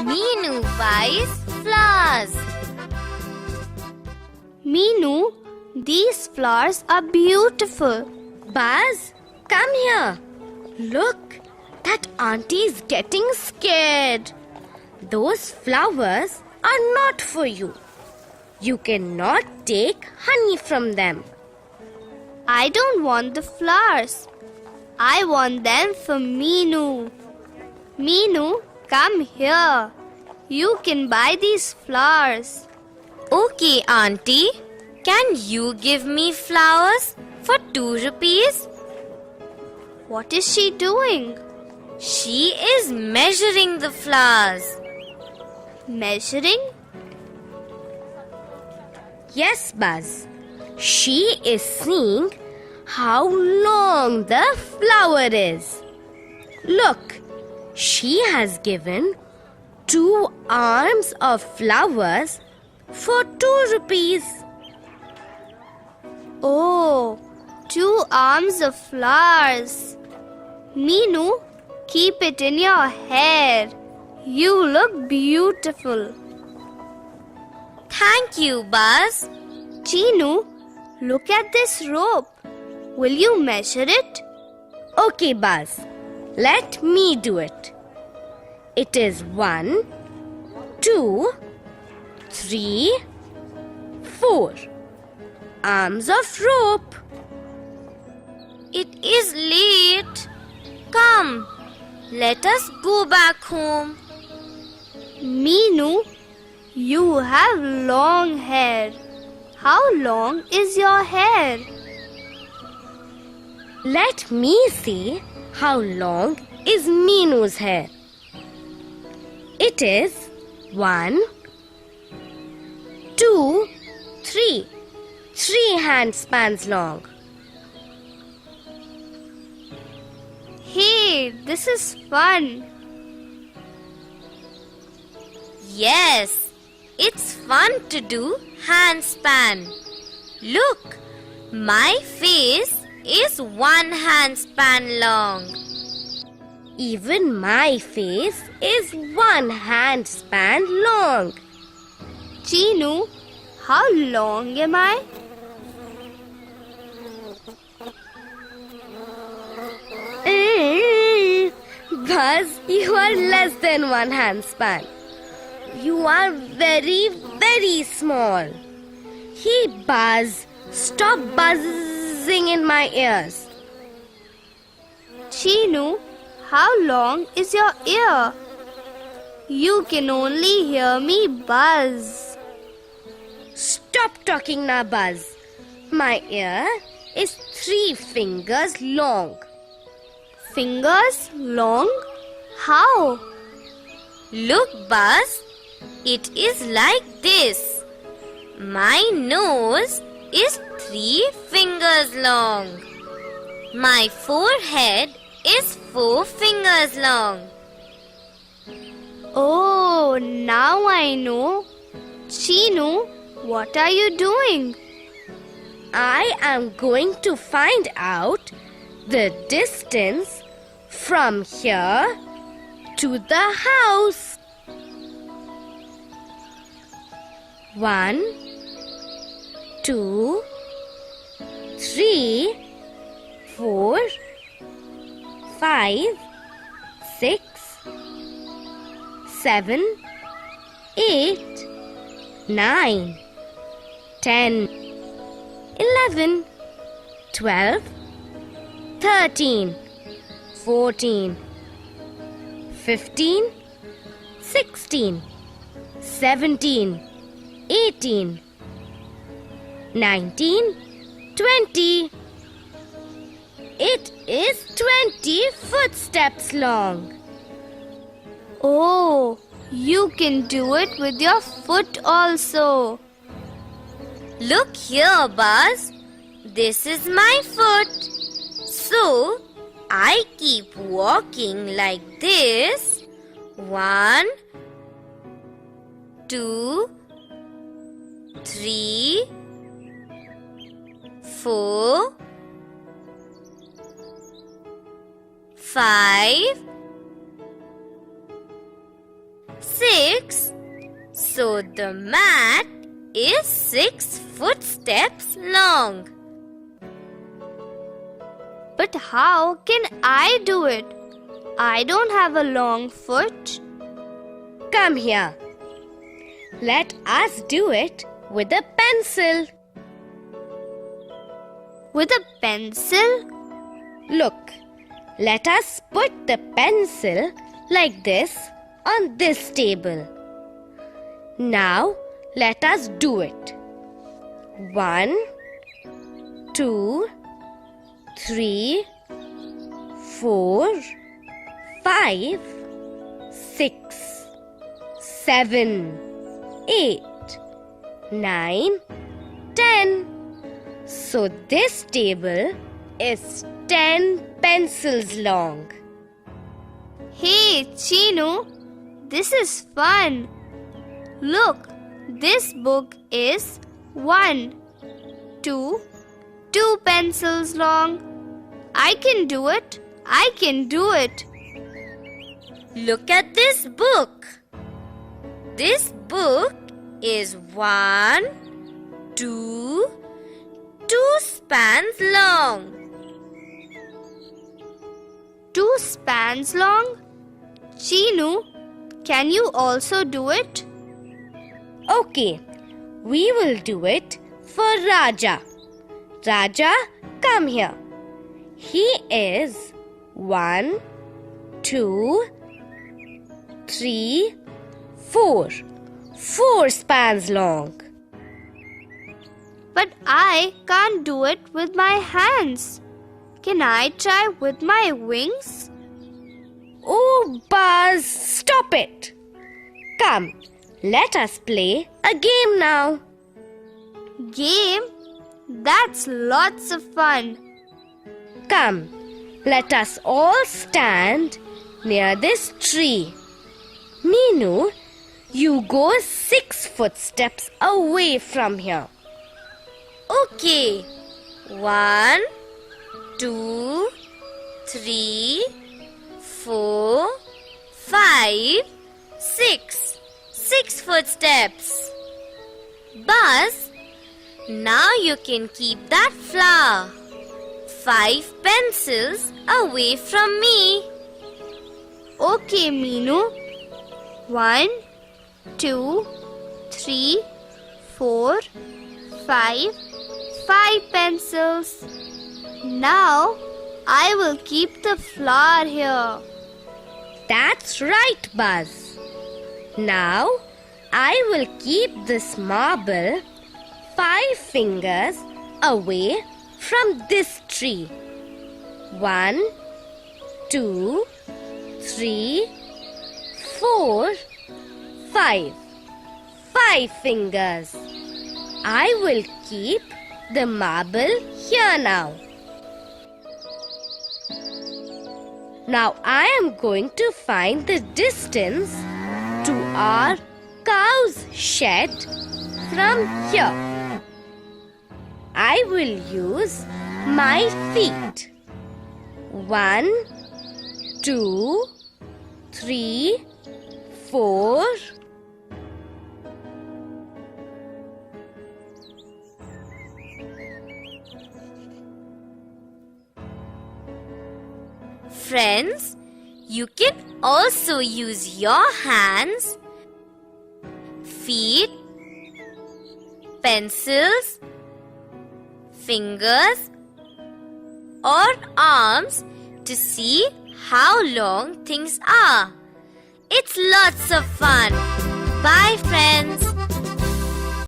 Meenu buys flowers. Meenu, these flowers are beautiful. Buzz, come here. Look, that auntie is getting scared. Those flowers are not for you. You cannot take honey from them. I don't want the flowers. I want them for Meenu. Meenu, come here. You can buy these flowers. Okay, auntie. Can you give me flowers for 2 rupees? What is she doing? She is measuring the flowers. Measuring? Yes, Buzz. She is seeing how long the flower is. Look, she has given 2 arms of flowers for 2 rupees. Oh, 2 arms of flowers. Meenu, keep it in your hair. You look beautiful. Thank you, Buzz. Cheenu, look at this rope. Will you measure it? Okay, Buzz. Let me do it. It is 1, 2, 3, 4 arms of rope. It is late. Come, let us go back home. Meenu, you have long hair. How long is your hair? Let me see how long is Meenu's hair. It is 1, 2, 3. 3 handspans long. Hey, this is fun. Yes, it's fun to do handspan. Look, my face is 1 handspan long. Even my face is 1 handspan long. Cheenu, how long am I? Buzz, you are less than 1 handspan. You are very, very small. Hey, Buzz, stop buzzing in my ears. Cheenu, how long is your ear? You can only hear me buzz. Stop talking now, Buzz. My ear is 3 fingers long. Fingers long? How? Look, Buzz. It is like this. My nose is 3 fingers long. My forehead is 4 fingers long. Oh, now I know. Cheenu, what are you doing? I am going to find out the distance from here to the house. 1, 2, 3, 4, 5, 6, 7, 8, 9, 10, 11, 12, 13, 14, 15, 16, 17, 18, 19, 20. It is 20 footsteps long. Oh, you can do it with your foot also. Look here, Buzz. This is my foot. So, I keep walking like this. 1, 2, 3, 4, 5, 6, 6. So the mat is 6 footsteps long. But how can I do it? I don't have a long foot. Come here. Let us do it with a pencil. With a pencil? Look, let us put the pencil like this on this table. Now, let us do it. 1, 2, 3, 4, 5, 6, 7, 8, 9, 10. So this table is 10 pencils long. Hey, Chinu, this is fun. Look, this book is 1, 2 pencils long. I can do it. I can do it. Look at this book. This book is 1, 2 spans long. 2 spans long? Chinu, can you also do it? Okay, we will do it for Raja. Raja, come here. He is 1, 2, 3, 4. 4 spans long. But I can't do it with my hands. Can I try with my wings? Oh, Buzz, stop it. Come, let us play a game now. Game? That's lots of fun. Come, let us all stand near this tree. Meenu, you go 6 footsteps away from here. Okay. 1, 2, 3, 4, 5, 6. 6 footsteps. Buzz, now you can keep that flower 5 pencils away from me. Okay, Meenu. 1, 2, 3, 4, 5 pencils. Now I will keep the flower here. That's right, Buzz. Now I will keep this marble 5 fingers away from this tree. 1, 2, 3, 4, 5. 5 fingers. I will keep the marble here now. Now I am going to find the distance to our cow's shed from here. I will use my feet. 1, 2, 3, 4. Friends, you can also use your hands, feet, pencils, fingers, or arms to see how long things are. It's lots of fun. Bye, friends.